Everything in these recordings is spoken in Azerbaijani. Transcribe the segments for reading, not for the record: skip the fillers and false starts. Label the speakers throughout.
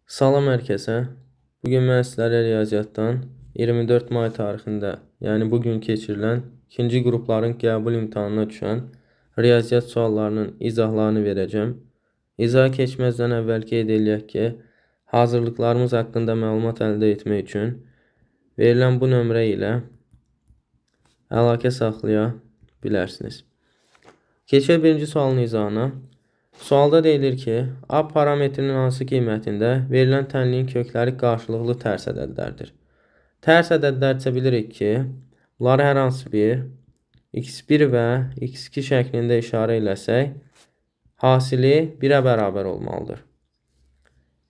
Speaker 1: Salam hər kəsə. Bugün mən sizlərə riyaziyyatdan 24 may tarixində, yəni bugün keçirilən ikinci qrupların qəbul imtahanına düşən riyaziyyat suallarının izahlarını verəcəm. İzaha keçməzdən əvvəl qeyd eləyək ki, hazırlıqlarımız haqqında məlumat əldə etmək üçün verilən bu nömrə ilə əlaqə saxlaya bilərsiniz. Keçək birinci sualın izahına. Sualda deyilir ki, A parametrinin hansı qiymətində verilən tənliyin kökləri qarşılıqlı tərs ədədlərdir. Tərs ədədlərcə bilirik ki, bunları hər hansı bir x1 və x2 şəklində işarə eləsək, hasili 1-ə bərabər olmalıdır.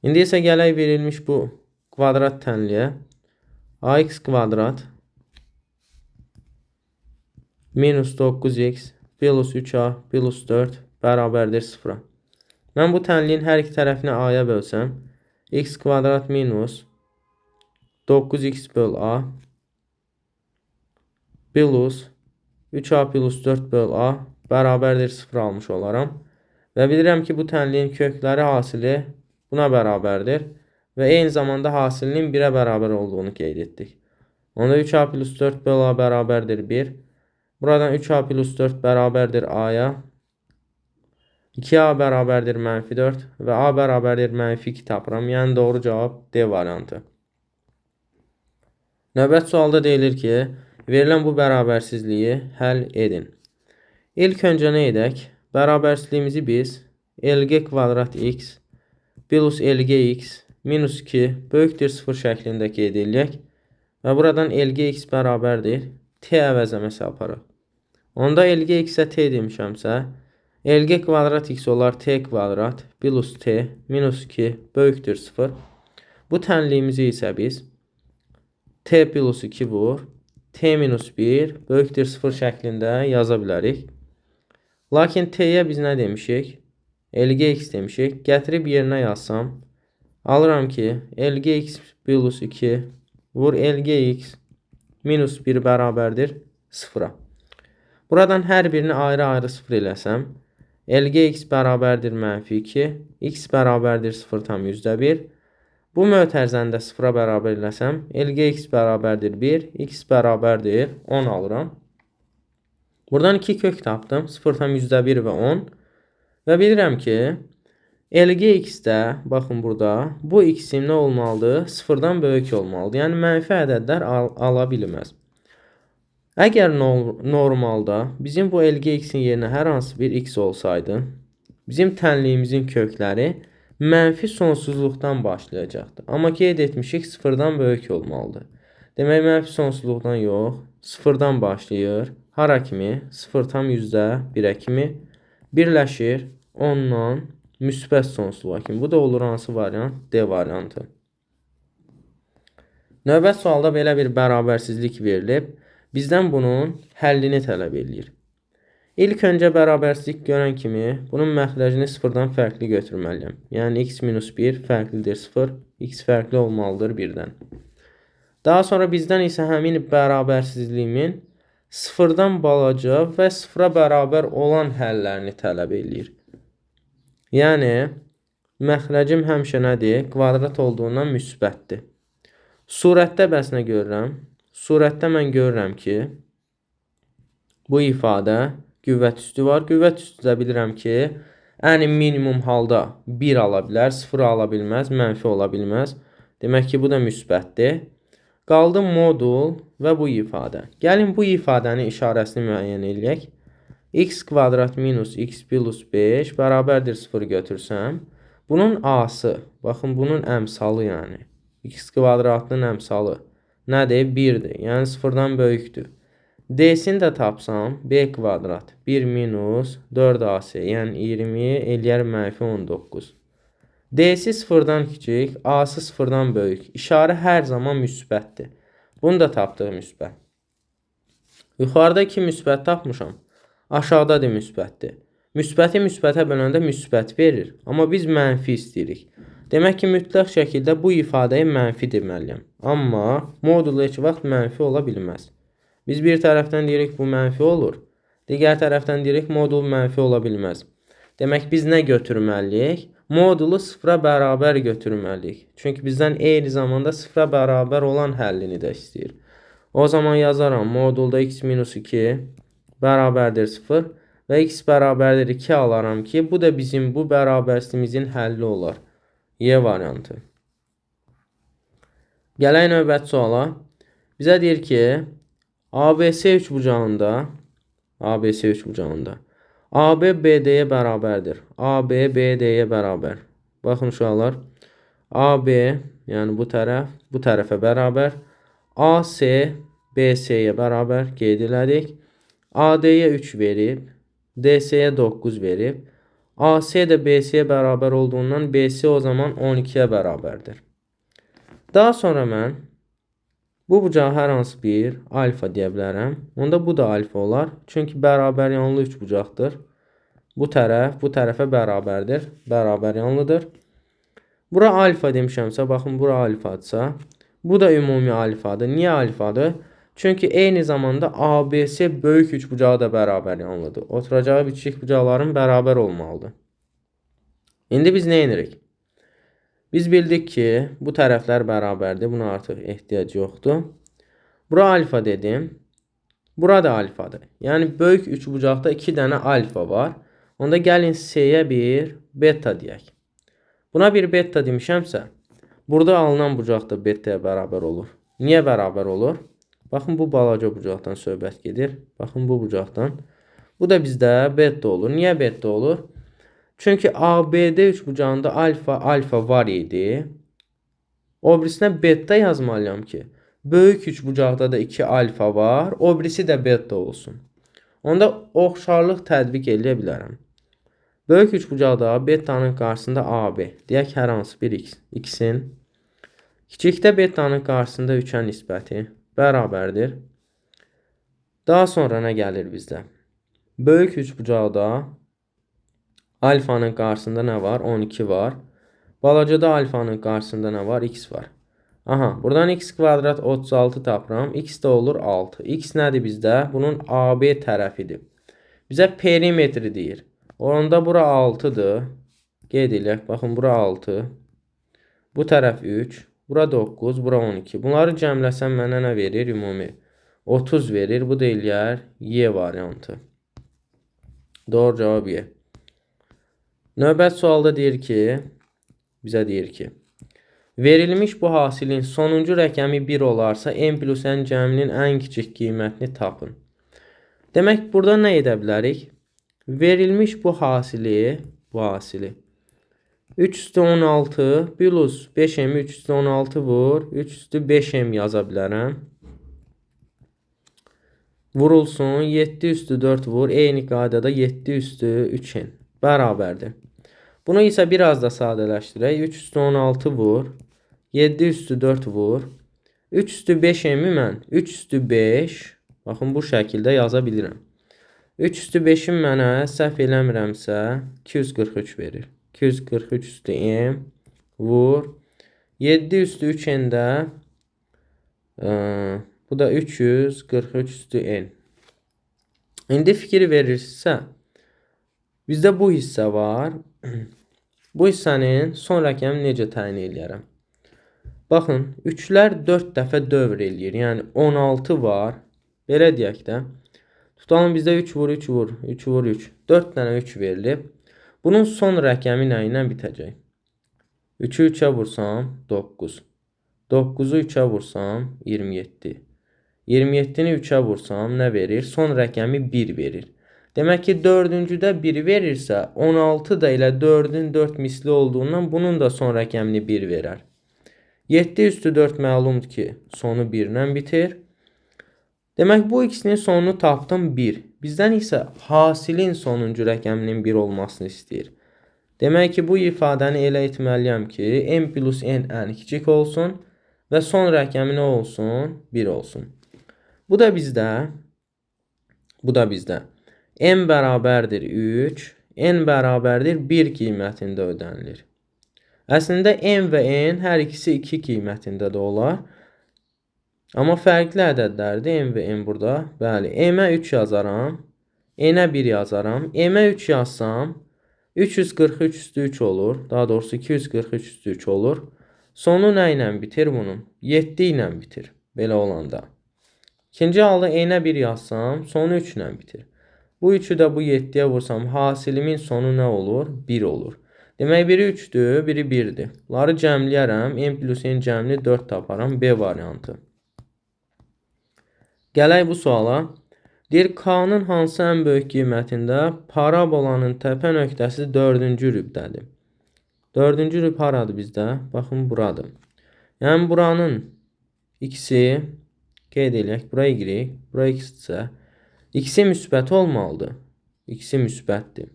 Speaker 1: İndi isə gələk verilmiş bu kvadrat tənliyə ax kvadrat minus 9x plus 3a plus 4 bərabərdir 0-a. Mən bu tənliyin hər iki tərəfini a-ya bölsəm, x kvadrat minus 9x böl a plus 3a plus 4 böl a bərabərdir 0 almış olaram. Və bilirəm ki, bu tənliyin kökləri hasili buna bərabərdir və eyni zamanda hasilinin 1-ə bərabər olduğunu qeyd etdik. Onda 3a plus 4 böl a bərabərdir 1. Buradan 3a plus 4 bərabərdir a-ya. 2a bərabərdir mənfi 4 və a bərabərdir mənfi 2 tapıram. Yəni doğru cavab D variantı. Növbət sualda deyilir ki, verilən bu bərabərsizliyi həll edin. İlk öncə nə edək? Bərabərsizliyimizi biz LG kvadrat x plus LGx minus 2 böyükdür 0 şəklində qeyd edək. Və buradan LGx bərabərdir T əvəzləməsi aparaq. Onda LGx-ə T demişəmsə, LG kvadrat x olar T kvadrat plus T minus 2 böyükdür 0. Bu tənliyimizi isə biz T plus 2 vur T minus 1 böyükdür 0 şəklində yaza bilərik. Lakin T'yə biz nə demişik? LGx demişik. Gətirib yerinə yazsam, alıram ki, LGx plus 2 vur LGx minus 1 bərabərdir 0-a. Buradan hər birini ayrı-ayrı 0 eləsəm, LGx bərabərdir mənfi 2, x bərabərdir 0,1. Bu mötərizəni də 0-a bərabər eləsəm, LGx bərabərdir 1, x bərabərdir 10 alıram. Buradan 2 kök tapdım, 0,1 və 10. Və bilirəm ki, LGx-də, baxın burada, bu x-im nə olmalıdır? 0-dan böyük olmalıdır. Yəni, mənfi ədədlər ala bilməz. Əgər normalda bizim bu LGx-in yerinə hər hansı bir x olsaydı, bizim tənliyimizin kökləri mənfi sonsuzluqdan başlayacaqdı. Amma qeyd etmişik 0-dan böyük olmalıdır. Demək, mənfi sonsuzluqdan yox, 0-dan başlayır. Hara kimi? 0,1-ə kimi birləşir 10-dan müsbət sonsuzluğa kimi. Bu da olur hansı variant? D variantı. Növbət sualda belə bir bərabərsizlik verilib. Bizdən bunun həllini tələb edir. İlk öncə bərabərsizlik görən kimi bunun məxrəcini 0-dan fərqli götürməliyəm. Yəni x minus 1 fərqlidir 0, x fərqli olmalıdır 1-dən. Daha sonra bizdən isə həmin bərabərsizliyimin 0-dan balaca və 0-a bərabər olan həllərini tələb edir. Yəni, məxrəcim həmişə nədir? Kvadrat olduğundan müsbətdir. Surətdə bəs nə görürəm? Surətdə mən görürəm ki, bu ifadə qüvvət üstü var. Qüvvət üstü də bilirəm ki, ən minimum halda 1 ala bilər, 0 ala bilməz, mənfi ola bilməz. Demək ki, bu da müsbətdir. Qaldı modul və bu ifadə. Gəlin bu ifadənin işarəsini müəyyən edək. X kvadrat minus x plus 5 bərabərdir 0 götürsəm, bunun a-sı, baxın bunun əmsalı yəni, x kvadratının əmsalı nədir? 1-dir. Yəni 0-dan böyükdür. D-sini də tapsam, b kvadrat 1 minus 4ac, yəni 20 eləyər mənfi 19. D-si 0-dan kiçik, a-sı 0-dan böyük. İşarə hər zaman müsbətdir. Bunu da tapdıq müsbət. Yuxarıda 2 müsbət tapmışam. Aşağıda da müsbətdir. Müsbəti müsbətə böləndə müsbət verir. Amma biz mənfi istəyirik. Demək ki, mütləq şəkildə bu ifadəyi mənfi deməliyəm. Amma modul heç vaxt mənfi ola bilməz. Biz bir tərəfdən deyirik bu mənfi olur. Digər tərəfdən deyirik modul mənfi ola bilməz. Demək biz nə götürməliyik? modulu sıfıra bərabər götürməliyik. Çünki bizdən eyni zamanda sıfıra bərabər olan həllini də istəyir. O zaman yazaram modulda x minus 2 bərabərdir 0 və x bərabərdir 2 alaram ki, bu da bizim bu bərabərsizimizin həlli olar. Y variantı. Gələk növbəti suala. Bizə deyir ki, ABC üçbucağında AB BD-yə bərabərdir. AB BD-yə bərabər. Baxın uşaqlar. AB, yəni bu tərəfə bərabər. AC BC-yə bərabər qeyd elədik. AD-yə 3 verib. DC-yə 9 verib. AC də BC-yə bərabər olduğundan BC o zaman 12-yə bərabərdir. Daha sonra mən bu bucağa hər hansı bir alfa deyə bilərəm. Onda bu da alfa olar. Çünki bərabər yanlı üçbucaqdır. Bu tərəf bu tərəfə bərabərdir. Bərabər yanlıdır. Bura alfa demişəmsə, baxın bura alfadırsa, bu da ümumi alfadır. Niyə alfadır? Çünki eyni zamanda ABC böyük üçbucağı da bərabər yanlıdır. Oturacağı bitişik bucaqların bərabər olmalıdır. İndi biz nə edirik? Biz bildik ki, bu tərəflər bərabərdir. Buna artıq ehtiyac yoxdur. Bura alfa dedim. Bura da alfadır. Yəni, böyük üçbucaqda 2 dənə alfa var. Onda gəlin C-yə bir beta deyək. Buna bir beta demişəmsə, burada alınan bucaq da betaya bərabər olur. Niyə bərabər olur? Baxın, bu balaca bucaqdan söhbət gedir. Baxın, bu bucaqdan. Bu da bizdə beta olur. Niyə beta olur? Çünki ABD üçbucağında alfa var idi. O birisinə beta yazmalıyam ki, böyük üçbucaqda da 2 alfa var. O birisi də beta olsun. Onda oxşarlıq tətbiq edə bilərəm. Böyük üçbucaqda betanın qarşısında AB. Deyək hər hansı bir x. X-in. Kiçikdə betanın qarşısında 3-ə nisbəti bərabərdir. Daha sonra nə gəlir bizdə? Böyük üçbucaqda alfanın qarşısında nə var? 12 var. Balacada alfanın qarşısında nə var? X var. Aha, buradan x kvadrat 36 tapıram. X də olur 6. X nədir bizdə? Bunun AB tərəfidir. Bizə perimetri deyir. Onda bura 6-dır. Qeyd eləyək. Baxın, bura 6. Bu tərəf 3. Bura 9. Bura 12. Bunları cəmləsəm mənə nə verir? Ümumi 30 verir. Bu da eləyər Y variantı. Doğru cavab Y. Növbət sualda deyir ki, bizə deyir ki, verilmiş bu hasilin sonuncu rəqəmi 1 olarsa, n plus n cəminin ən kiçik qiymətini tapın. Demək, burada nə edə bilərik? Verilmiş bu hasili 3 üstü 16 plus 5m 3 üstü 16 vur, 3 üstü 5m yaza bilərəm. Vurulsun, 7 üstü 4 vur, eyni qaydada 7 üstü 3n bərabərdir. Bunu isə biraz da sadələşdirək. 3 üstü 16 vur. 7 üstü 4 vur. 3 üstü 5-mi mən 3 üstü 5. Baxın, bu şəkildə yaza bilirəm. 3 üstü 5-im mənə səhv eləmirəmsə 243 verir. 243 üstü m vur. 7 üstü 3n də bu da 343 üstü n. İndi fikir verirsə, bizdə bu hissə var. Bu hissənin son rəqəmi necə təyin eləyərəm? Baxın, 3-lər 4 dəfə dövr eləyir. Yəni 16 var. Belə deyək də. Tutalım bizdə 3 vur, 3 vur, 3 vur, 3. 4 dənə 3 verilib. Bunun son rəqəmi nə ilə bitəcək? 3-ü 3-ə vursam 9. 9-u 3-ə vursam 27. 27-ni 3-ə vursam nə verir? Son rəqəmi 1 verir. Demək ki, 4-cüdə 1 verirsə, 16 da ilə 4-ün 4 misli olduğundan bunun da son rəqəmini 1 verər. 7 üstü 4 məlumdur ki, sonu 1 ilə bitir. Demək, bu ikisinin sonunu tapdım 1. Bizdən isə hasilin sonuncu rəqəminin 1 olmasını istəyir. Demək ki, bu ifadəni elə etməliyəm ki, n plus n ən kiçik olsun və son rəqəmi nə olsun? 1 olsun. Bu da bizdə. n bərabərdir 3, n bərabərdir 1 qiymətində ödənilir. Əslində n və n hər ikisi 2 qiymətində də olar. Amma fərqli ədədlərdir n və n burada. Bəli, m-ə 3 yazaram, n-ə 1 yazaram. m-ə 3 yazsam, 343 üstü 3 olur. Daha doğrusu 243 üstü 3 olur. Sonu nə ilə bitir bunun? 7 ilə bitir. Belə olanda. İkinci halda eynə 1 yazsam, sonu 3 ilə bitir. Bu 3'ü də bu 7'yə vursam, hasilimin sonu nə olur? 1 olur. Demək, biri 3'dür, biri 1'dir. Bunları cəmləyərəm. N plus N cəmli 4 taparam. B variantı. Gələk bu suala. Deyir, K-nın hansı ən böyük qiymətində parabolanın təpə nöqtəsi 4-cü rübdədir. 4-cü rüb haradır bizdə? Baxın, buradır. Yəni, buranın x-i qeyd eləyək. Bura y, bura x-dirsə, x-i müsbət olmalıdır. X-i müsbətdir.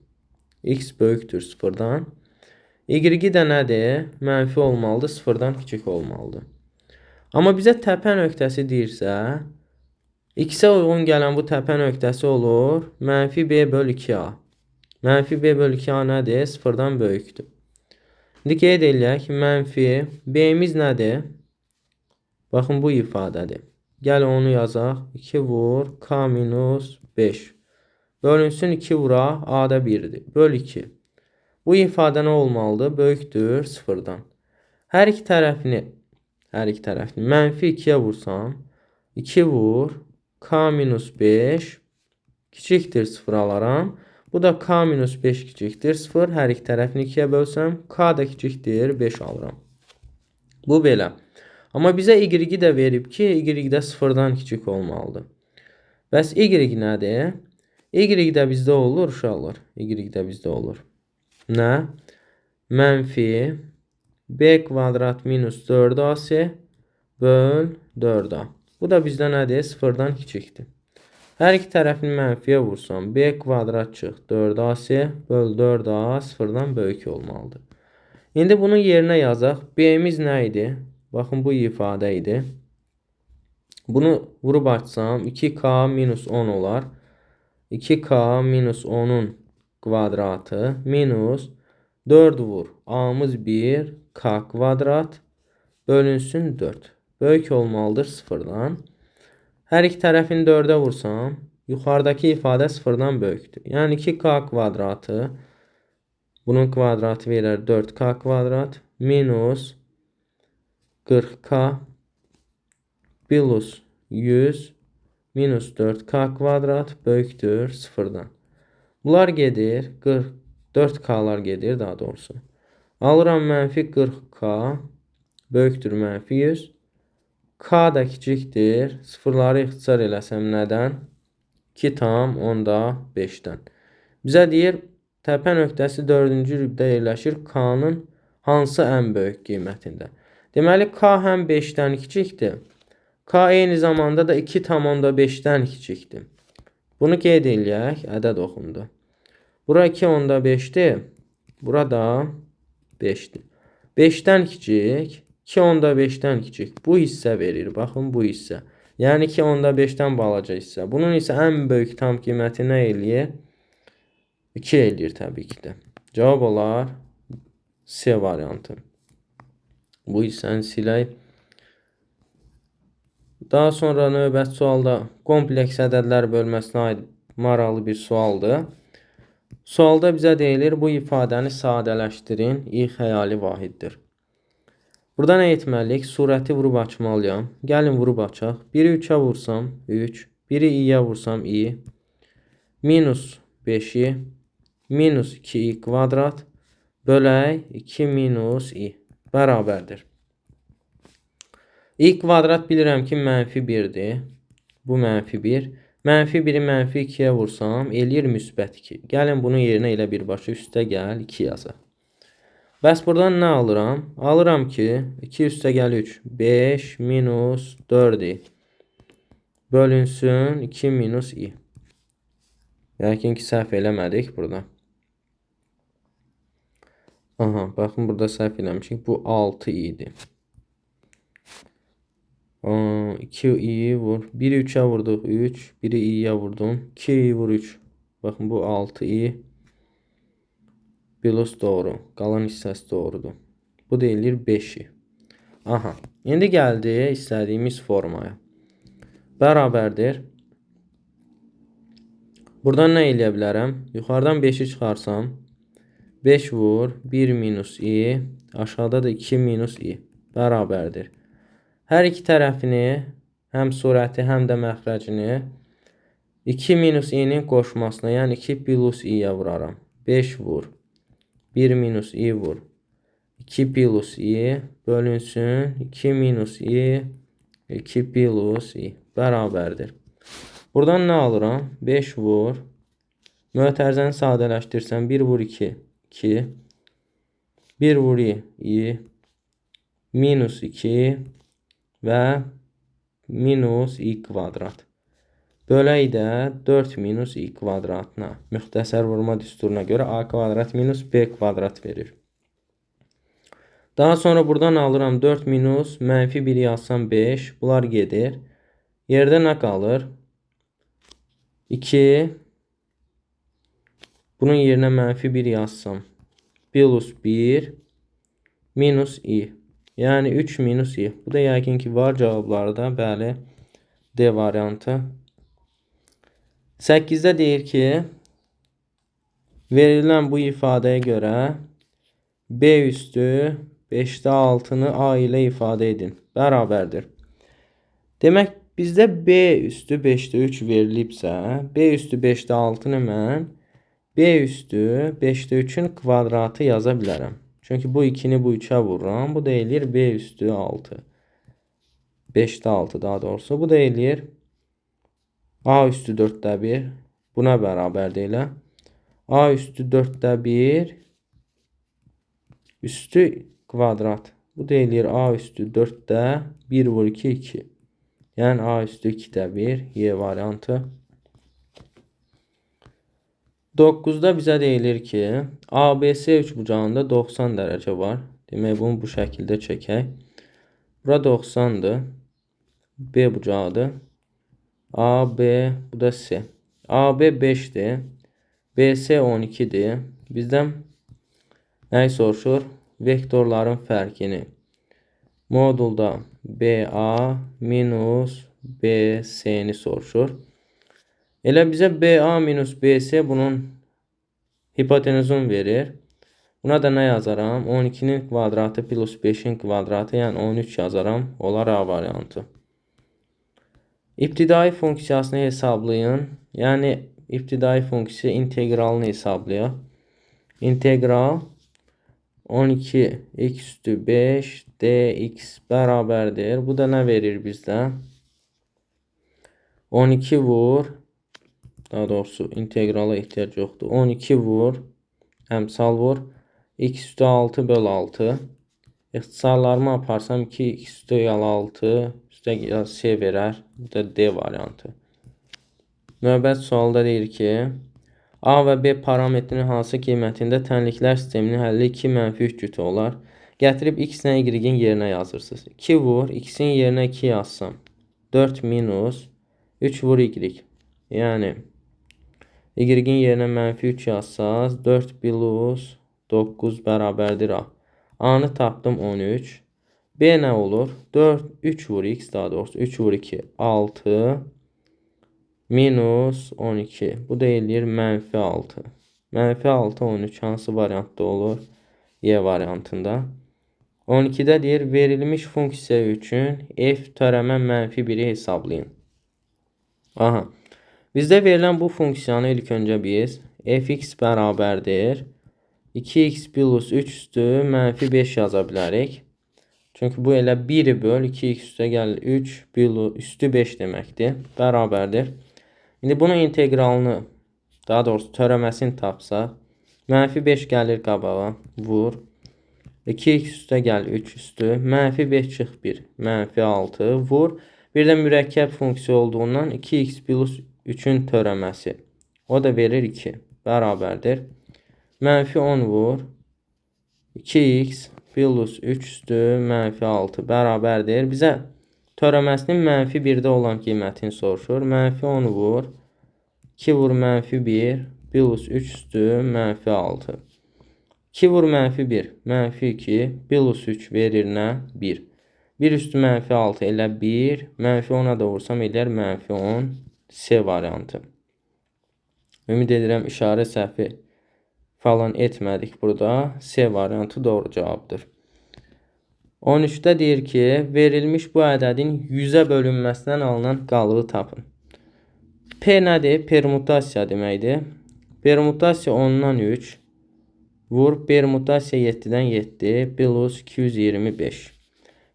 Speaker 1: X böyükdür 0-dan. Y-i də nədir? Mənfi olmalıdır, 0-dan kiçik olmalıdır. Amma bizə təpə nöqtəsi deyirsə, x-ə uyğun gələn bu təpə nöqtəsi olur mənfi b bölü 2a. Mənfi b bölü 2a nədir? 0-dan böyükdür. İndi qeyd eləyək, mənfi b-miz nədir? Baxın, bu ifadədir. Gəl onu yazaq. 2 vur k minus 5. Bölünsün 2 vura a-da 1'dir. Böl 2. Bu ifadə nə olmalıdır? Böyükdür 0-dan. Hər iki tərəfini mənfi 2'yə vursam, 2 vur k minus 5 kiçikdir 0 alaram. Bu da k minus 5 kiçikdir 0. Hər iki tərəfini 2'yə bölsəm, k da kiçikdir 5 alıram. Bu belə. Amma bizə y də verib ki, y də 0-dan kiçik olmalıdır. Bəs y nədir? Y də bizdə olur, uşaqlar. Y də bizdə olur. Nə? Mənfi b kvadrat minus 4ac böl 4a. Bu da bizdə nədir? 0-dan kiçikdir. Hər iki tərəfini mənfiyə vursam, b kvadrat çıx 4ac böl 4a 0-dan böyük olmalıdır. İndi bunun yerinə yazaq. B-miz nə idi? Baxın, bu ifadə idi. Bunu vurub açsam 2k minus 10 olar. 2k minus 10'un kvadratı minus 4 vur. A'mız 1 k kvadrat bölünsün 4. Böyük olmalıdır 0-dan. Hər iki tərəfini 4'ə vursam, yuxarıdakı ifadə 0-dan böyükdür. Yəni 2k kvadratı, bunun kvadratı verər 4k kvadrat minus 40k plus 100 minus 4k kvadrat böyükdür 0-dan. Bunlar gedir, 4k'lar gedir daha doğrusu. Alıram mənfi 40k böyükdür mənfi 100. K da kiçikdir. Sıfırları ixtisar eləsəm nədən? 2 tam 10'da 5'dən. Bizə deyir, təpə nöqtəsi 4-cü rübdə yerləşir. K-nın hansı ən böyük qiymətində? Deməli, K həm 5'dən kiçikdir. K eyni zamanda da 2 tam 10'da 5'dən kiçikdir. Bunu qeyd eləyək, ədəd oxundu. Bura 2 10'da 5'dir. Burada 5'dir. 5'dən kiçik, 2 10'da 5'dən kiçik. Bu hissə verir. Baxın, bu hissə. Yəni 2 10'da 5'dən balaca hissə. Bunun isə ən böyük tam qiyməti nə eləyir? 2 eləyir təbii ki də. Cavab olar C variantı. Bu hissəni silək. Daha sonra növbəti sualda kompleks ədədlər bölməsinə aid maraqlı bir sualdır. Sualda bizə deyilir, bu ifadəni sadələşdirin, i xəyali vahiddir. Burada nə etməliyik? Surəti vurub açmalıyam. Gəlin vurub açaq. 1'i 3'ə vursam 3, 1'i i'yə vursam i, minus 5'i minus 2i kvadrat bölək 2 minus i bərabərdir. I kvadrat bilirəm ki, mənfi 1'dir. Bu mənfi 1. Mənfi 1'i mənfi 2'yə vursam, eləyir müsbət 2. Gəlin bunun yerinə elə birbaşa üstə gəl 2 yazaq. Bəs buradan nə alıram? Alıram ki, 2 üstə gəl 3. 5 minus 4i bölünsün 2 minus i. Yəqin ki, səhv eləmədik burada. Aha, baxın, burada səhv eləmişik. Bu 6 idi. 2i vur. 1'i 3'ə vurduq 3. 1'i i'yə vurdum. 2i vur 3. Baxın, bu 6i plus doğru. Qalan hissəsi doğrudur. Bu deyilir 5i. Aha. İndi gəldi istədiyimiz formaya. Bərabərdir. Buradan nə eləyə bilərəm? Yuxarıdan 5'i çıxarsam 5 vur 1 minus i. Aşağıda da 2 minus i bərabərdir. Hər iki tərəfini, həm surəti, həm də məxrəcini 2 minus i-nin qoşmasına, yəni 2 plus i-yə vuraram. 5 vur 1 minus i vur 2 plus i bölünsün 2 minus i 2 plus i bərabərdir. Buradan nə alıram? 5 vur. Mötərizəni sadələşdirsəm 1 vur 2 2 1 vur i minus 2 və minus i kvadrat. Bölək də 4 minus i kvadratına. Müxtəsər vurma düsturuna görə a kvadrat minus b kvadrat verir. Daha sonra buradan alıram 4 minus mənfi 1 yazsam 5. Bunlar gedir. Yerdə nə qalır? 2. Bunun yerinə mənfi 1 yazsam plus 1 minus i. Yəni 3 minus i. Bu da yəqin ki var cavablarda. Bəli. D variantı. 8-də deyir ki, verilən bu ifadəyə görə b üstü 5-də 6-nı a ilə ifadə edin. Bərabərdir. Demək, bizdə b üstü 5-də 3 verilibsə, b üstü 5-də 6-nı mən b üstü 5-də 3-ün kvadratı yaza bilərəm. Çünki bu 2-ni bu 3-ə vururam. Bu da eləyir b üstü 6. 5-də 6 daha doğrusu. Bu da eləyir a üstü 4-də 1. Buna bərabərdir elə. A üstü 4-də 1 üstü kvadrat. Bu da eləyir a üstü 4-də 1 vur 2 2. Yəni a üstü 2-də 1. Y variantı. 9-da bizə deyilir ki, ABC üçbucağında 90 dərəcə var. Demək, bunu bu şəkildə çəkək. Bura 90-dır. B bucağıdır. A, B, bu da C. AB 5'dir. BC 12'dir. Bizdən nəyi soruşur? Vektorların fərqini. Modulda BA minus BC-ni soruşur. Elə bizə BA minus BC bunun hipotenuzunu verir. Buna da nə yazaram? 12'nin kvadratı plus 5'in kvadratı, yəni 13 yazaram. Olar A variantı. İbtidai funksiyasını hesablayın. Yəni ibtidai funksiya integralını hesablayaq. İntegral 12 x üstü 5 dx bərabərdir. Bu da nə verir bizdə? 12 vur. Daha doğrusu integrala ehtiyac yoxdur. 12 vur. Əmsal vur. X üstü 6 böl 6. İxtisarlarımı aparsam 2x üstü 6 üstə C verər. Bu da D variantı. Növbət sualda deyir ki, A və B parametrinin hansı qiymətində tənliklər sisteminin həlli 2 mənfi 3 cütü olar. Gətirib x ilə y-in yerinə yazırsınız. 2 vur, x-in yerinə 2 yazsam. 4 minus 3 vur y. Yəni y-in yerinə mənfi 3 yazsaz 4 plus 9 bərabərdir A. A-nı tapdım 13. B nə olur? 4, 3 vur x daha doğrusu. 3 vur 2, 6 minus 12. Bu da eləyir mənfi 6. Mənfi 6, 13 hansı variantda olur? Y variantında. 12-də deyir, verilmiş funksiya üçün f törəmə mənfi 1-i hesablayın. Aha. Bizdə verilən bu funksiyanı ilk öncə biz fx bərabərdir 2x plus 3 üstü mənfi 5 yaza bilərik. Çünki bu elə 1 böl 2x üstə gəlir 3 üstü 5 deməkdir. Bərabərdir. İndi bunun integralını, daha doğrusu törəməsini tapsaq, mənfi 5 gəlir qabağa, vur. 2x üstə gəlir 3 üstü, mənfi 5 çıx 1, mənfi 6, vur. Bir də mürəkkəb funksiya olduğundan 2x plus 3-ün törəməsi. O da verir 2, bərabərdir. Mənfi 10 vur. 2x plus 3 üstü mənfi 6 bərabərdir. Bizə törəməsinin mənfi 1-də olan qiymətini soruşur. Mənfi 10 vur. 2 vur mənfi 1 plus 3 üstü mənfi 6. 2 vur mənfi 1 mənfi 2 plus 3 verir nə? 1. 1 üstü mənfi 6 elə 1. Mənfi 10'a da vursam eləyər mənfi 10. C variantı. Ümid edirəm işarə səhvi falan etmədik burada. C variantı doğru cavabdır. 13'də deyir ki, verilmiş bu ədədin 100-ə bölünməsindən alınan qalığı tapın. P nədir? Permutasiya deməkdir. Permutasiya 10-dan 3 vur permutasiya 7-dən 7 plus 225.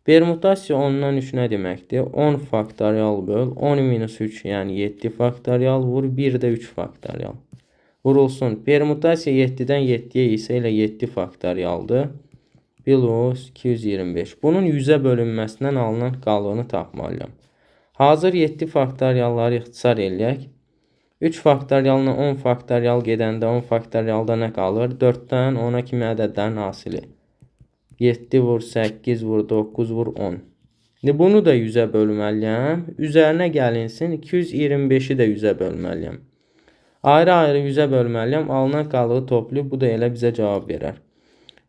Speaker 1: Permutasiya 10-dan 3 nə deməkdir? 10 faktorial böl 10 minus 3 yəni 7 faktorial vur 1 də 3 faktorial. Vurulsun. Permutasiya 7-dən 7-yə isə elə 7 faktorialdır. Plus 225. Bunun 100-ə bölünməsindən alınan qalığını tapmalıyam. Hazır 7 faktorialları ixtisar eləyək. 3 faktorialına 10 faktorial gedəndə 10 faktorialda nə qalır? 4-dən 10-a kimi ədədlərin hasili. 7 vur 8 vur 9 vur 10. Bunu da 100-ə bölməliyəm. Üzərinə gəlinsin 225-i də 100-ə bölməliyəm. Ayrı-ayrı 100-ə bölməliyəm. Alınan qalığı toplayıb bu da elə bizə cavab verər.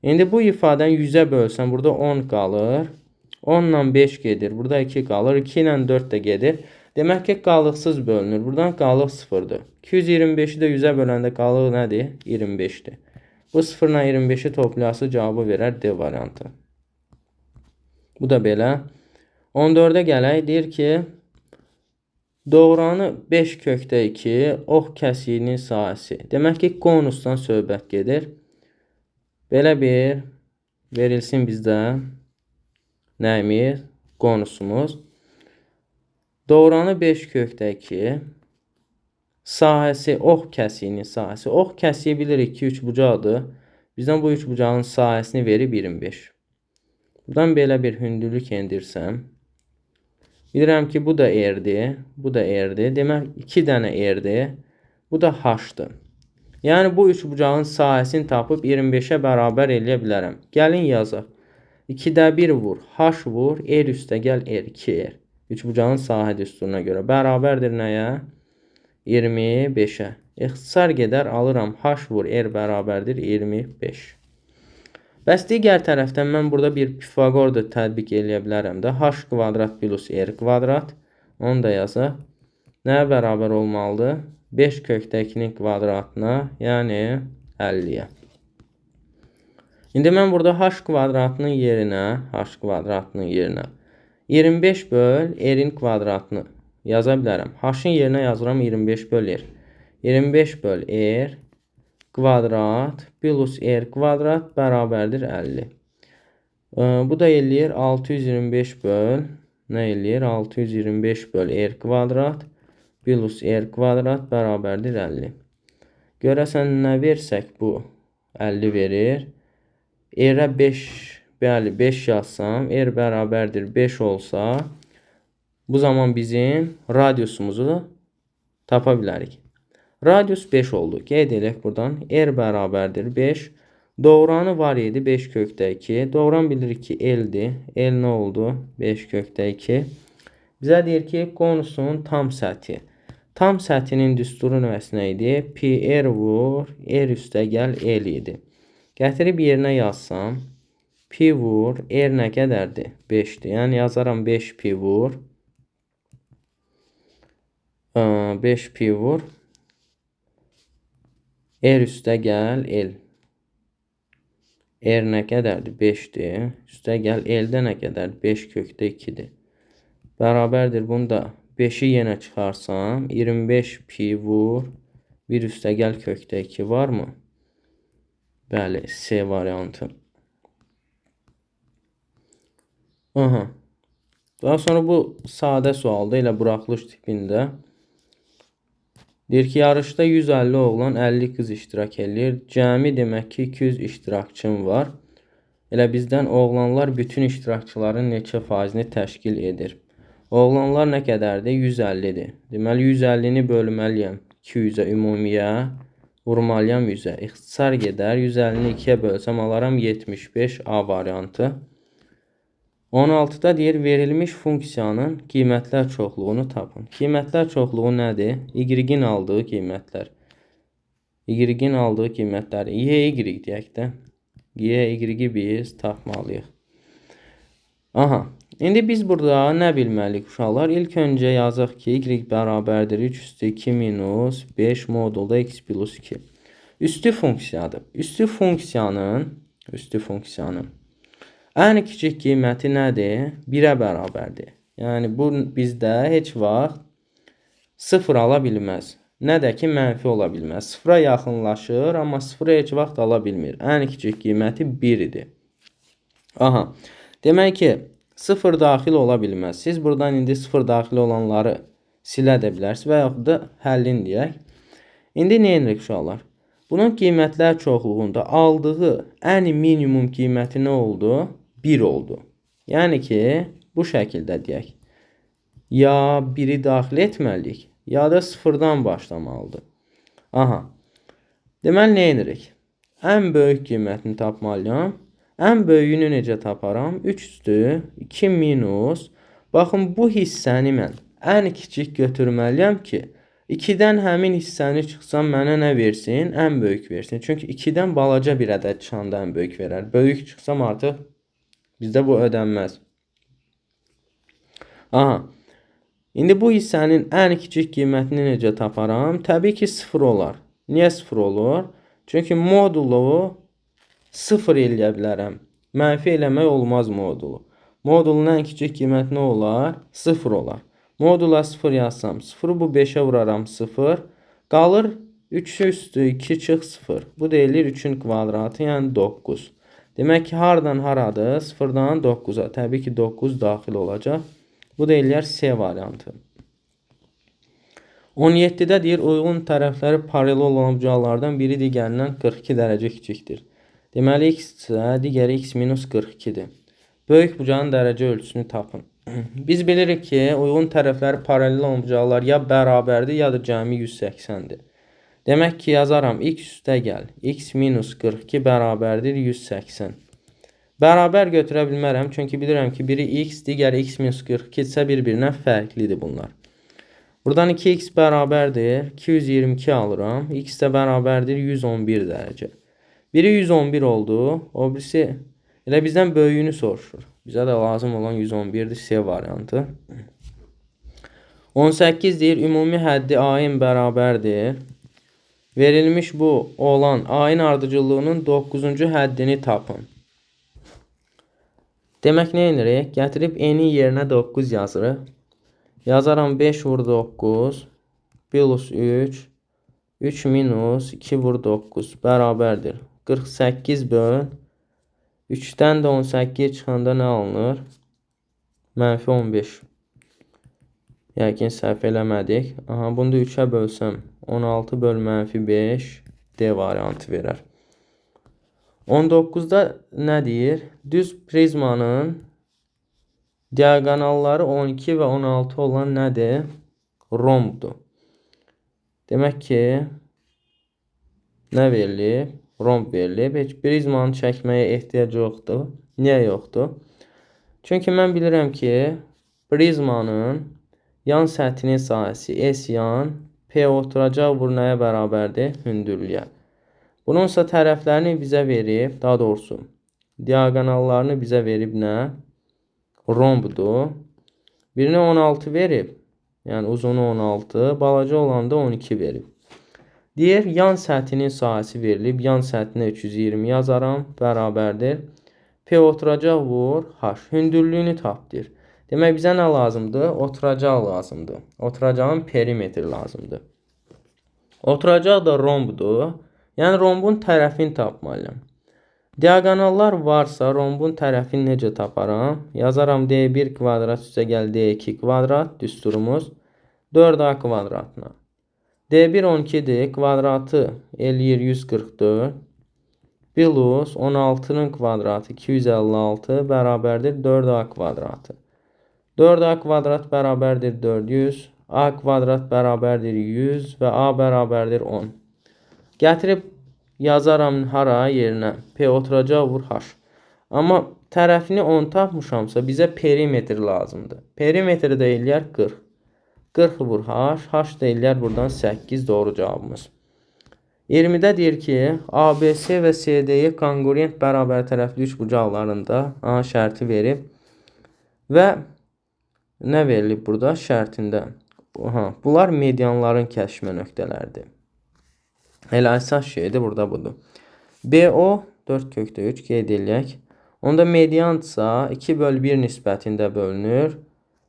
Speaker 1: İndi bu ifadəni 100-ə bölsəm burada 10 qalır. 10 ilə 5 gedir. Burada 2 qalır. 2 ilə 4 də gedir. Demək ki, qalıqsız bölünür. Buradan qalıq 0-dır. 225-i də 100-ə böləndə qalıq nədir? 25-dir. Bu 0 ilə 25-i toplayası cavabı verər D variantı. Bu da belə. 14-ə gələk. Deyir ki, doğranı 5 kökdə 2 ox kəsiyinin sahəsi. Demək ki, konusdan söhbət gedir. Belə bir verilsin bizdə nəyimiz? Konusumuz. Doğranı 5 kökdə 2 sahəsi ox kəsiyinin sahəsi. Ox kəsiyi bilirik ki 3 bucaqdır. Bizdən bu 3 bucağın sahəsini verib 25. Buradan belə bir hündürlük endirsəm. Bilirəm ki bu da R-dir. Bu da R-dir. Demək 2 dənə R-dir. Bu da H-dır. Yəni bu 3 bucağın sahəsini tapıb 25-ə bərabər eləyə bilərəm. Gəlin yazaq. 2-də 1 vur. H vur. R üstə gəl R. 2R. 3 bucağın sahə düsturuna görə. Bərabərdir nəyə? 25-ə. İxtisar gedər alıram. H vur R bərabərdir 25. Bəs digər tərəfdən mən burada bir Pifagor da tətbiq eləyə bilərəm də. H kvadrat plus R kvadrat. Onu da yazaq. Nəyə bərabər olmalıdır? 5 kökdə 2-nin kvadratına, yəni 50-yə. İndi mən burada H kvadratının yerinə 25 böl R-in kvadratını yaza bilərəm. H-ın yerinə yazıram 25 böl R. 25 böl R kvadrat plus R kvadrat bərabərdir 50. Bu da eləyir 625 böl, nə eləyir? 625 böl R kvadrat plus R kvadrat bərabərdir 50. Görəsən nə versək bu 50 verir. R-ə 5 yazsam, R bərabərdir 5 olsa, bu zaman bizim radiusumuzu tapa bilərik. Radius 5 oldu. Qeyd edək buradan. R bərabərdir 5. Doğranı var idi 5 kökdə 2. Doğran bilirik ki L-dir. L nə oldu? 5 kökdə 2. Bizə deyir ki, konusun tam səthi. Tam səthinin düsturu növəsi idi? Pi R vur, R üstə gəl L idi. Gətirib yerinə yazsam, pi vur, R nə qədərdir? 5-dir. Yəni yazaram 5 pi vur. 5 pi vur. R üstə gəl L. R nə qədərdir? 5-dir. Üstə gəl L-də nə qədərdir? 5 kökdə 2-dir. Bərabərdir. Bunu da 5-i yenə çıxarsam, 25 pi vur. 1 üstə gəl kökdə 2 varmı? Bəli, C variantı. Daha sonra bu sadə sualda elə buraxılış tipində deyir ki, yarışda 150 oğlan 50 qız iştirak edir. Cəmi demək ki 200 iştirakçım var. Elə bizdən oğlanlar bütün iştirakçıların neçə faizini təşkil edir? Oğlanlar nə qədərdir? 150-dir. Deməli 150-ni bölməliyəm 200-ə ümumiyə. Vurmalıyam 100-ə. İxtisar gedər. 150-ni 2-yə bölsəm alaram 75 A variantı. 16-da deyir, verilmiş funksiyanın qiymətlər çoxluğunu tapın. Qiymətlər çoxluğu nədir? Y-in aldığı qiymətlər. Y-in aldığı qiymətlər. Y deyək də. Y-i biz tapmalıyıq. İndi biz burada nə bilməliyik uşaqlar? İlk öncə yazaq ki, Y bərabərdir 3 üstü 2 minus 5 modulda x plus 2. Üstü funksiyadır. Üstü funksiyanın ən kiçik qiyməti nədir? 1-ə bərabərdir. Yəni bu bizdə heç vaxt 0 ala bilməz. Nə də ki mənfi ola bilməz. 0-a yaxınlaşır, amma 0-a heç vaxt ala bilmir. Ən kiçik qiyməti 1 idi. Aha. Demək ki 0 daxil ola bilməz. Siz buradan indi 0 daxil olanları silə də bilərsiniz və yaxud da həllin deyək. İndi nə edirik uşaqlar? Bunun qiymətlər çoxluğunda aldığı ən minimum qiyməti nə oldu? 1 oldu. Yəni ki, bu şəkildə deyək. Ya 1-i daxil etməliyik, ya da 0-dan başlamalıdır. Aha. Deməli, nə edirik? Ən böyük qiymətini tapmalıyam. Ən böyüyünü necə taparam? 3 üstü 2 minus. Baxın, bu hissəni mən ən kiçik götürməliyəm ki, 2-dən həmin hissəni çıxsam mənə nə versin? Ən böyük versin. Çünki 2-dən balaca bir ədəd çıxanda ən böyük verər. Böyük çıxsam artıq bizdə bu ödənməz. Aha. İndi bu hissənin ən kiçik qiymətini necə taparam? Təbii ki 0 olar. Niyə 0 olur? Çünki modulu 0 eləyə bilərəm. Mənfi eləmək olmaz modulu. Modulun ən kiçik qiyməti nə olar? 0 olar. Modula 0 yazsam, 0-ı bu 5-ə vuraram 0. Qalır 3 üstü 2 çıx 0. Bu deyilir 3-ün kvadratı, yəni 9. Demək ki, hardan haradır? 0-dan 9-a. Təbii ki 9 daxil olacaq. Bu deyirlər C variantı. 17-də deyir, uyğun tərəfləri paralel olan bucaqlardan biri digərindən 42 dərəcə kiçikdir. Deməli, x isə digəri x minus 42-dir. Böyük bucağın dərəcə ölçüsünü tapın. Biz bilirik ki, uyğun tərəfləri paralel olan bucaqlar ya bərabərdir, ya da cəmi 180-dir. Demək ki, yazaram x üstə gəl. X minus 42 bərabərdir 180. Bərabər götürə bilmərəm, çünki bilirəm ki, biri x, digəri x minus 42 isə bir-birindən fərqlidir bunlar. Buradan 2x bərabərdir, 222 alıram. X də bərabərdir 111 dərəcə. Biri 111 oldu, o birisi elə bizdən böyüyünü soruşur. Bizə də lazım olan 111-dir, C variantı. 18 deyir, ümumi həddi A-in bərabərdir. Verilmiş bu olan A-in ardıcıllığının 9-cu həddini tapın. Demək, nə edirik? Gətirib N-in yerinə 9 yazırıq. Yazaram 5 vur 9 plus 3. 3 minus 2 vur 9 bərabərdir. 48 böl. 3-dən də 18 çıxanda nə alınır? Mənfi 15. Yəqin səhv eləmədik. Aha, bunu da 3-ə bölsəm 16 böl mənfi 5 D variantı verər. 19-da nə deyir? Düz prizmanın diagonalları 12 və 16 olan nədir? Rombdur. Demək ki, nə verilib? Romb verilib. Heç prizmanı çəkməyə ehtiyac yoxdur. Niyə yoxdur? Çünki mən bilirəm ki, prizmanın yan səthinin sahəsi S yan, P oturacaq vur nəyə bərabərdir? Hündürlüyə. Bununsa tərəflərini bizə verib, daha doğrusu diagonallarını bizə verib nə? Rombdur. Birini 16 verib, yəni uzunu 16, balaca olanda 12 verib. Deyir, yan səthinin sahəsi verilib, yan səthinə 320 yazaram, bərabərdir. P oturacaq vur, H. Hündürlüyünü tap deyir. Demək, bizə nə lazımdır? Oturacaq lazımdır. Oturacağın perimetri lazımdır. Oturacaq da rombdur. Yəni, rombun tərəfini tapmalıyam. Diagonallar varsa, rombun tərəfini necə taparam? Yazaram D1 kvadrat üstə gəl D2 kvadrat, düsturumuz 4A kvadratına. D1 12-dir, kvadratı eləyir 144. Plus 16-nın kvadratı 256 bərabərdir 4A kvadratı. 4A kvadrat bərabərdir 400. A kvadrat bərabərdir 100 və A bərabərdir 10. Gətirib yazaram hara yerinə. P oturacaq vur H. Amma tərəfini 10 tapmışamsa bizə perimetr lazımdır. Perimetri də eləyər 40. 40 vur H. H da eləyər buradan 8 doğru cavabımız. 20-də deyir ki, ABC və CD'yi kongruent bərabər tərəfli üç bucaqlarında A şərti verib və nə verilib burada şərtində? Bunlar medianların kəsişmə nöqtələridir. Elə əsas şeydir burada budur. BO 4 kökdə 3 qeyd eləyək. Onda mediansa 2/1 nisbətində bölünür.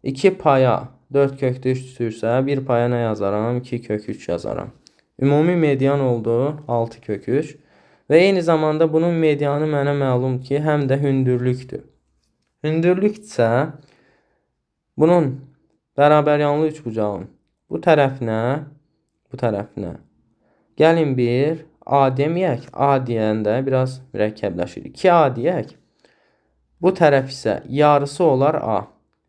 Speaker 1: 2 paya 4 kökdə 3 düşürsə 1 paya nə yazaram? 2 kök 3 yazaram. Ümumi median oldu 6 kök 3. Və eyni zamanda bunun medianı mənə məlumdur ki, həm də hündürlükdür. Hündürlüksə bunun bərabəryanlı üçbucağın bu tərəfinə gəlin bir A deməyək. A deyəndə biraz mürəkkəbləşir. 2A deyək. Bu tərəf isə yarısı olar A.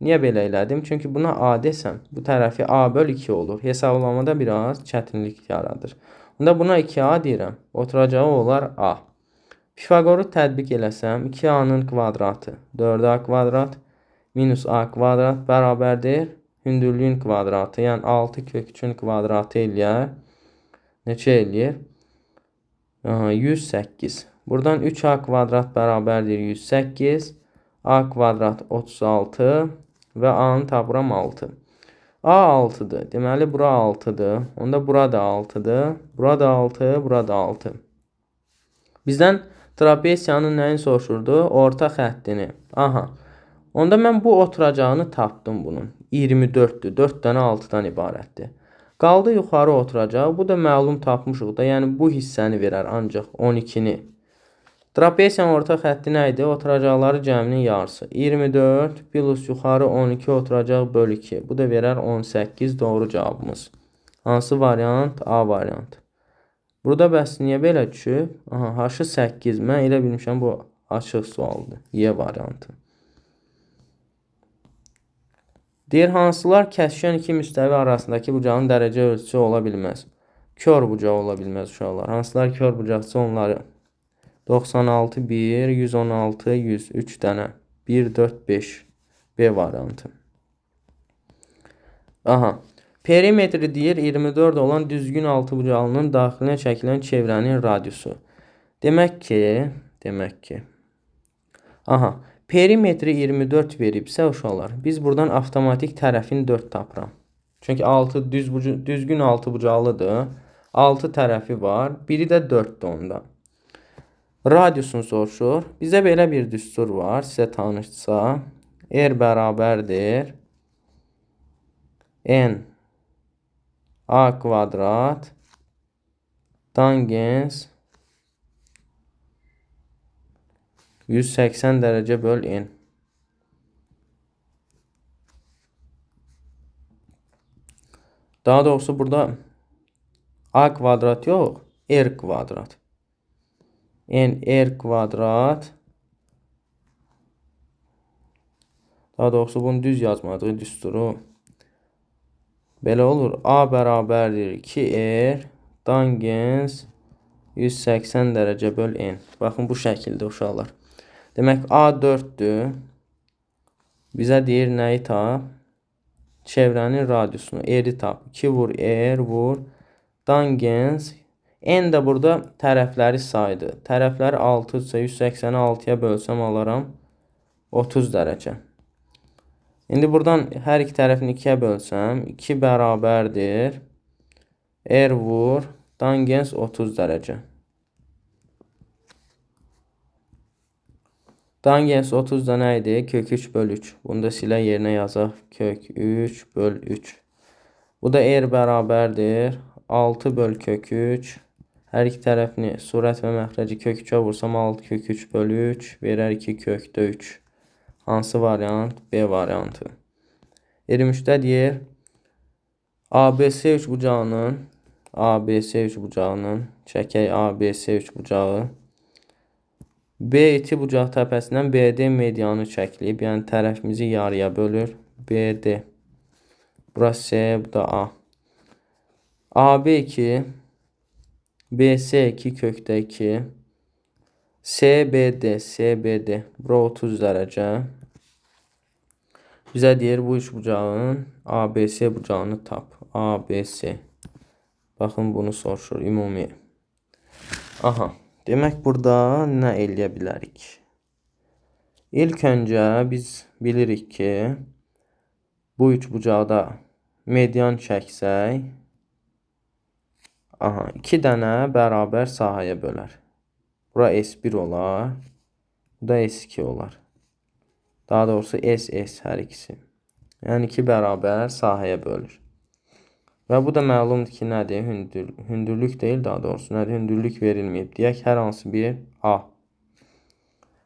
Speaker 1: Niyə belə elədim? Çünki buna A desəm, bu tərəfi A/2 olur. Hesablamada biraz çətinlik yaradır. Onda buna 2A deyirəm. Oturacağı olar A. Pifaqoru tətbiq eləsəm, 2A-nın kvadratı 4A kvadrat minus A kvadrat bərabərdir. Hündürlüyün kvadratı, yəni 6 kök 3-ün kvadratı eləyər. Neçə eləyir? 108. Buradan 3A kvadrat bərabərdir 108. A kvadrat 36 və A-nı tapıram 6. A 6'dır. Deməli, bura 6'dır. Onda bura da 6'dır. Bura da 6, bura da 6. Bizdən trapesiyanın nəyini soruşurdu? Orta xəttini. Aha. Onda mən bu oturacağını tapdım bunun. 24'dür. 4 dənə 6'dan ibarətdir. Qaldı yuxarı oturacaq. Bu da məlum tapmışıq da. Yəni bu hissəni verər ancaq 12'ni. Trapesiyanın orta xətti nə idi? Oturacaqları cəminin yarısı. 24 plus yuxarı 12 oturacaq bölü 2. Bu da verər 18. Doğru cavabımız. Hansı variant? A variantı. Burada bəs niyə belə düşüb? Aha, H-ı 8. Mən elə bilmişəm bu açıq sualdır. Y variantı. Deyir, hansılar kəskin iki müstəvi arasındakı bucağın dərəcə ölçüsü ola bilməz? Kör bucaq ola bilməz uşaqlar. Hansılar kör bucaqsa onları 96, 1, 116, 100, 3 dənə. 1, 4, 5. B variantı. Aha. Perimetri deyir 24 olan düzgün altıbucağlının daxilinə çəkilən çevrənin radiusu. Demək ki. Aha. Perimetri 24 veribsə uşaqlar, biz buradan avtomatik tərəfin 4 tapıram. Çünki düzgün altıbucaqlıdır. 6 tərəfi var. Biri də 4'dür onda. Radiusunu soruşur. Bizə belə bir düstur var. Sizə tanışsa. R bərabərdir. N A kvadrat tangens 180 dərəcə böl N. Daha doğrusu burada A kvadrat yox, R kvadrat. N R kvadrat. Daha doğrusu bunu düz yazmadığı düsturu. Belə olur. A bərabərdir 2R tangens 180 dərəcə böl N. Baxın bu şəkildə uşaqlar. Demək A 4'dür. Bizə deyir nəyi tap? Çevrənin radiusunu. R'i tap. 2 vur R vur. Tangens. N də burada tərəfləri saydı. Tərəfləri 6 ise 180'i 6'ya bölsəm alaram 30 dərəcə. İndi buradan hər iki tərəfini 2'yə bölsəm 2 bərabərdir. R vur. Tangens 30 dərəcə. Tangens 30 da nə idi? Kök 3 böl 3. Bunu da silə yerinə yazaq. Kök 3 böl 3. Bu da R bərabərdir. 6 böl kök 3. Hər iki tərəfini surət və məxrəci kök 3'ə vursam 6 kök 3 böl 3. Verər 2 kökdə 3. Hansı variant? B variantı. 23'də deyir. ABC üçbucağının çəkək ABC üçbucağı. B2 bucaq təpəsindən BD medianı çəkilib. Yəni tərəfimizi yarıya bölür. BD. Burası C, bu da A. AB2 BC2 kökdə 2 CBD bura 30 dərəcə. Bizə deyir bu üçbucağın ABC bucağını tap. ABC. Baxın bunu soruşur ümumi. Aha. Demək burada nə eləyə bilərik? İlk öncə biz bilirik ki, bu üçbucaqda median çəksək Aha, 2 dənə bərabər sahəyə bölər. Bura S1 olar. Bu da S2 olar. Daha doğrusu SS hər ikisi. Yəni 2 bərabər sahəyə bölür. Və bu da məlumdur ki, nədir? Hündürlük deyil, daha doğrusu nədir? Hündürlük verilməyib. Deyək, hər hansı bir A.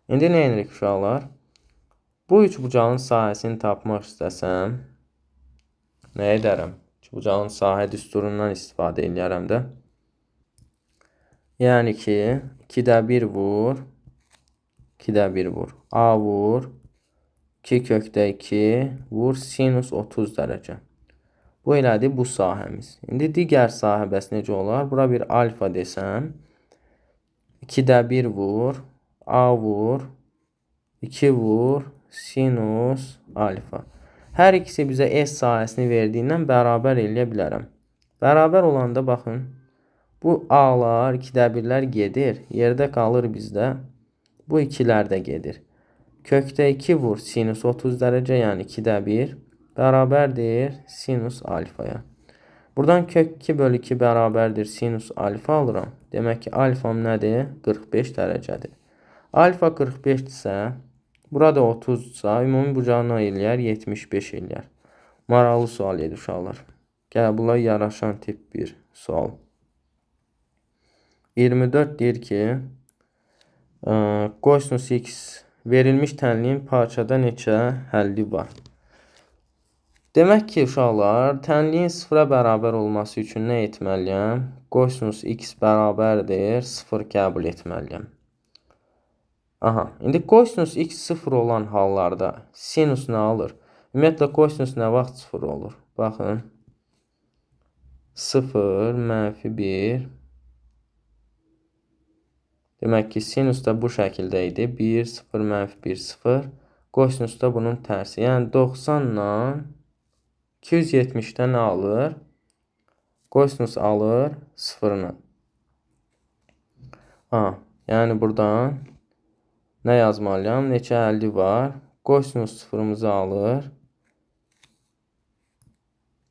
Speaker 1: İndi nə edirik uşaqlar? Bu üçbucağın sahəsini tapmaq istəsəm, nə edərəm? Üçbucağın sahə düsturundan istifadə edərəm də. Yəni ki, 2-də 1 vur, 2-də 1 vur. A vur, 2 kökdə 2 vur, sinus 30 dərəcə. Bu elədir bu sahəmiz. İndi digər sahə bəs necə olar? Bura bir alfa desəm, 2-də 1 vur, A vur, 2 vur, sinus alfa. Hər ikisi bizə S sahəsini verdiyindən bərabər eləyə bilərəm. Bərabər olanda baxın, bu A'lar, 2-də 1'lər gedir. Yerdə qalır bizdə. Bu 2'lər də gedir. Kökdə 2 vur sinus 30 dərəcə, yəni 2-də 1 bərabərdir sinus alfaya. Buradan kök 2 bölü 2 bərabərdir sinus alfa alıram. Demək ki, alfam nədir? 45 dərəcədir. Alfa 45 isə, burada 30 isə, ümumi bucağı nə eləyər? 75 eləyər. Maraqlı sual edir uşaqlar. Qəbula yaraşan tip bir sual. 24 deyir ki, qosinus x verilmiş tənliyin parçada neçə həlli var? Demək ki, uşaqlar, tənliyin 0-a bərabər olması üçün nə etməliyəm? Qosinus x bərabərdir 0 qəbul etməliyəm. Aha, indi qosinus x 0 olan hallarda sinus nə alır? Ümumiyyətlə, qosinus nə vaxt 0 olur? Baxın, 0, -1. Demək ki, sinus da bu şəkildə idi. 1, 0, -1, 0. Qosinus da bunun tərsi. Yəni 90-la 270'də nə alır? Qosinus alır 0'ını. Yəni buradan nə yazmalıyam? Neçə həlli var? Qosinus 0'ımızı alır.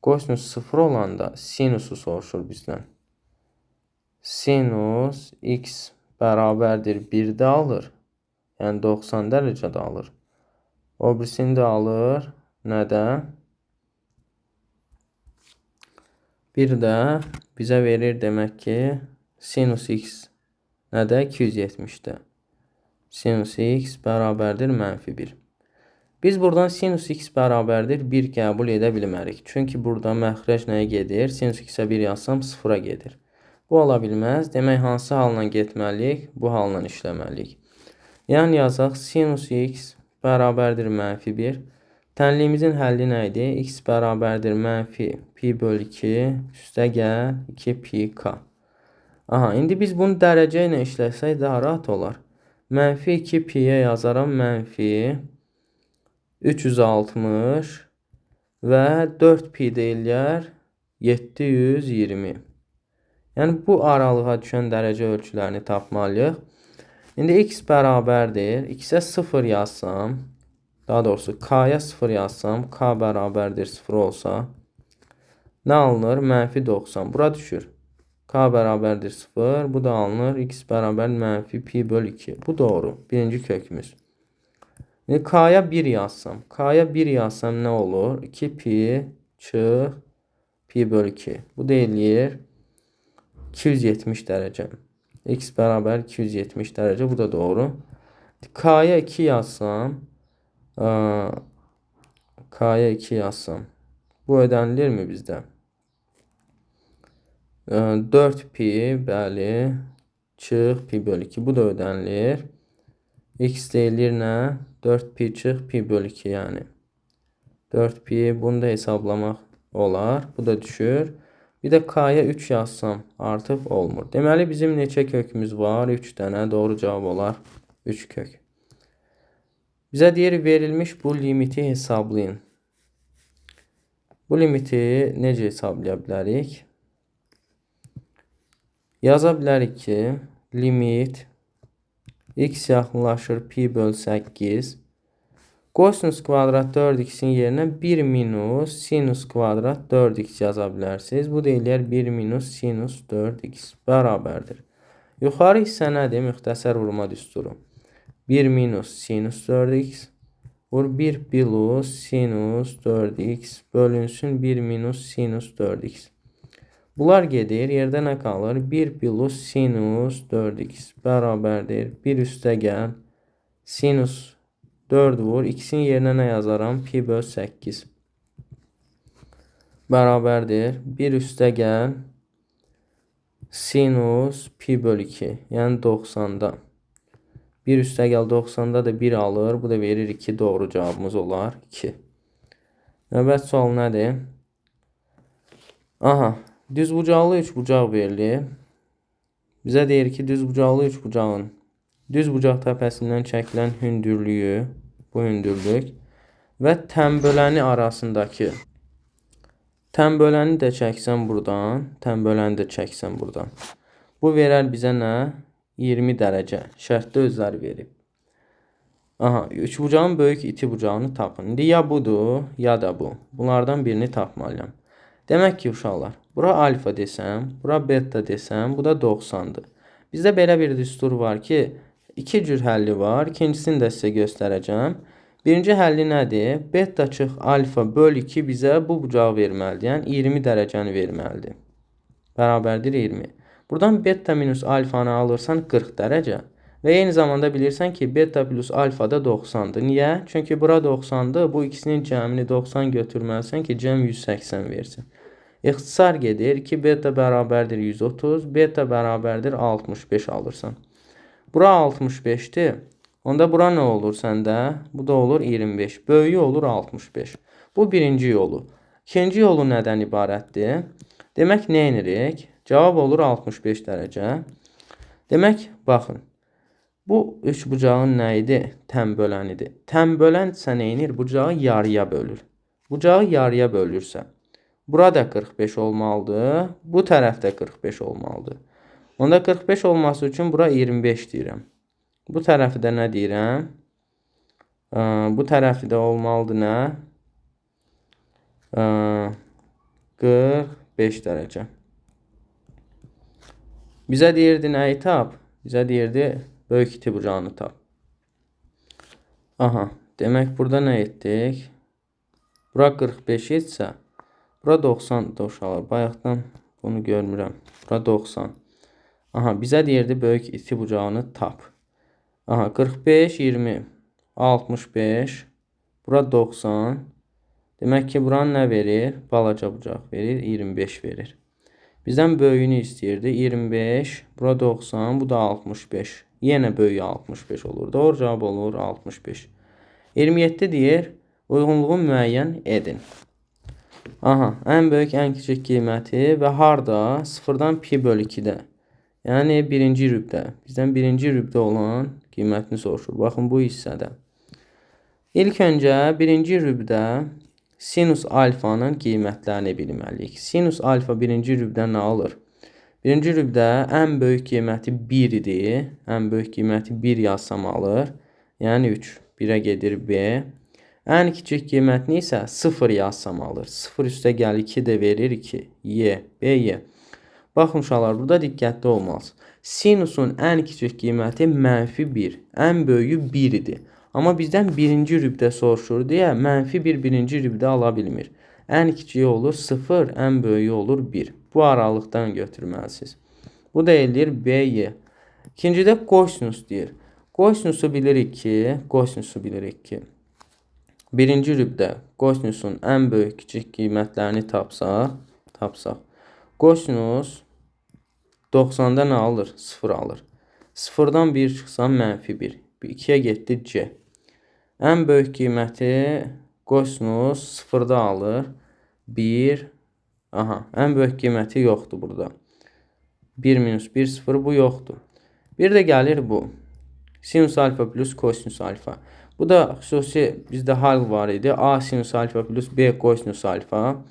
Speaker 1: Qosinus 0 olanda sinusu soruşur bizdən. Sinus x bərabərdir 1'də alır. Yəni 90 dərəcədə alır. O birisini də alır. Nədə? 1 də bizə verir demək ki, sinus x nədə? 270'də. Sinus x bərabərdir -1. Biz buradan sinus x bərabərdir 1 qəbul edə bilmərik. Çünki burada məxrəc nəyə gedir? Sinus x-ə 1 yazsam 0'a gedir. Bu ola bilməz. Demək, hansı halla getməliyik? Bu halla işləməliyik. Yəni yazaq, sinus x bərabərdir -1. Tənliyimizin həlli nə idi? X bərabərdir -pi bölü 2 üstə gəl 2 pi k. Aha, indi biz bunu dərəcə ilə işləsək daha rahat olar. -2 pi'yə yazaram -360 və 4 pi deyilər 720. Yəni bu aralığa düşən dərəcə ölçülərini tapmalıyıq. İndi x bərabərdir. X-ə 0 yazsam, daha doğrusu k-ya 0 yazsam, k bərabərdir 0 olsa, nə alınır? -90. Bura düşür. K bərabərdir 0. Bu da alınır. X bərabər -pi bölü 2. Bu doğru. Birinci kökümüz. İndi k-ya 1 yazsam. K-ya 1 yazsam nə olur? 2 pi çıx pi bölü 2. Bu da eləyir 270 dərəcə. X bərabər 270 dərəcə. Bu da doğru. K-ya 2 yazsam, K-ya 2 yazsam, bu ödənilirmi bizdə? 4 pi, bəli, çıx pi bölü 2. Bu da ödənilir. X deyilir nə? 4 pi çıx pi bölü 2 yəni. 4 pi, bunu da hesablamaq olar. Bu da düşür. Bir də k-ya 3 yazsam artıq olmur. Deməli, bizim neçə kökümüz var? 3 dənə. Doğru cavab olar 3 kök. Bizə deyir, verilmiş bu limiti hesablayın. Bu limiti necə hesablaya bilərik? Yaza bilərik ki, limit x yaxınlaşır pi bölü 8. Kosinus kvadrat 4x'in yerinə 1 minus sinus kvadrat 4x yaza bilərsiniz. Bu da eləyər 1 minus sinus 4x bərabərdir. Yuxarı hissə nədir? Müxtəsər vurma düsturu. 1 minus sinus 4x vur 1 plus sinus 4x bölünsün 1 minus sinus 4x. Bunlar gedir. Yerdə nə qalır? 1 plus sinus 4x bərabərdir. 1 üstə gəl. Sinus 4 vur. X'in yerinə nə yazaram? Pi böl 8. Bərabərdir. 1 üstə gəl. Sinus pi böl 2. Yəni 90'da. 1 üstə gəl 90'da da 1 alır. Bu da verir 2. Doğru cavabımız olar 2. Növbət sual nədir? Aha. Düzbucaqlı üçbucaq verilir. Bizə deyir ki, düzbucaqlı üçbucağın düz bucaq təpəsindən çəkilən hündürlüyü, bu hündürlük və tənböləni arasındakı tənböləni də çəksən buradan, tənböləni də çəksən buradan. Bu verər bizə nə? 20 dərəcə. Şərtdə özləri verib. Aha, üçbucağın böyük iti bucağını tapın. İndi ya budur, ya da bu. Bunlardan birini tapmalıyam. Demək ki, uşaqlar, bura alfa desəm, bura beta desəm, bu da 90'dır. Bizdə belə bir düstur var ki, iki cür həlli var. İkincisini də sizə göstərəcəm. Birinci həlli nədir? Beta çıx alfa böl 2 bizə bu bucağı verməlidir. Yəni 20 dərəcəni verməlidir. Bərabərdir 20. Buradan beta minus alfanı alırsan 40 dərəcə. Və eyni zamanda bilirsən ki, beta plus alfa da 90'dır. Niyə? Çünki bura 90'dır. Bu ikisinin cəmini 90 götürməlisən ki, cəm 180 versin. İxtisar gedir. 2 beta bərabərdir 130. Beta bərabərdir 65 alırsan. Bura 65'dir. Onda bura nə olur səndə? Bu da olur 25. Böyüyü olur 65. Bu birinci yolu. İkinci yolu nədən ibarətdir? Demək, nə enirik? Cavab olur 65 dərəcə. Demək, baxın. Bu üçbucağın nə idi? Tənbölənidir. Tənbölən sən neynir? Bucağı yarıya bölür. Bucağı yarıya bölürsə, burada 45 olmalıdır. Bu tərəfdə 45 olmalıdır. Onda 45 olması üçün bura 25 deyirəm. Bu tərəfi də nə deyirəm? Bu tərəfi də olmalıdır nə? 45 dərəcə. Bizə deyirdi nəyi tap? Bizə deyirdi böyük iti bucağını tap. Aha, demək burada nə etdik? Bura 45 etsə, bura 90 uşaqlar. Bayaqdan bunu görmürəm. Bura 90. Aha, bizə deyirdi böyük iti bucağını tap. Aha, 45, 20, 65. Bura 90. Demək ki, buranın nə verir? Balaca bucaq verir, 25 verir. Bizdən böyüyünü istəyirdi. 25, bura 90, bu da 65. Yenə böyüyü 65 olur. Doğru cavab olur 65. 27 deyir, uyğunluğu müəyyən edin. Aha, ən böyük, ən kiçik qiyməti və harda? 0-dan pi böl 2-də. Yəni birinci rübdə. Bizdən birinci rübdə olan qiymətini soruşur. Baxın bu hissədə. İlk öncə birinci rübdə sinus alfanın qiymətlərini bilməliyik. Sinus alfa birinci rübdə nə alır? Birinci rübdə ən böyük qiyməti 1 idi. Ən böyük qiyməti 1 yazsam alır. Yəni 3. 1'ə gedir B. Ən kiçik qiymətini isə 0 yazsam alır. 0 üstə gəl 2 də verir 2. Y, B, Y. Baxın uşaqlar, burada diqqətli olmalısınız. Sinusun ən kiçik qiyməti -1. Ən böyüyü 1 idi. Amma bizdən birinci rübdə soruşur deyə -1 birinci rübdə ala bilmir. Ən kiçiyi olur 0, ən böyüyü olur 1. Bu aralıqdan götürməlisiniz. Bu da eləyir B-Y. İkincidə kosinus deyir. Kosinusu bilirik ki, birinci rübdə kosinusun ən böyük kiçik qiymətlərini tapsaq. Kosinus 90'da nə alır? 0 alır. 0'dan 1 çıxsam -1. 2'yə getdi C. Ən böyük qiyməti kosinus 0'da alır. 1. Aha, ən böyük qiyməti yoxdur burada. 1 minus 1, 0 bu yoxdur. Bir də gəlir bu. Sinus alfa plus kosinus alfa. Bu da xüsusi bizdə hal var idi. A sinus alfa plus B kosinus alfa.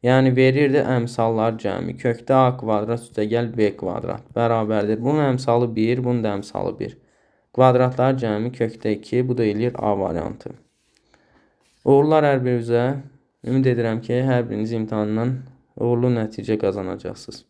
Speaker 1: Yəni verirdi əmsallar cəmi. Kökdə A kvadrat üstə gəl B kvadrat. Bərabərdir. Bunun əmsalı 1, bunun da əmsalı 1. Kvadratlar cəmi kökdə 2. Bu da eləyir A variantı. Uğurlar hər birinizə. Ümid edirəm ki, hər biriniz imtahandan uğurlu nəticə qazanacaqsınız.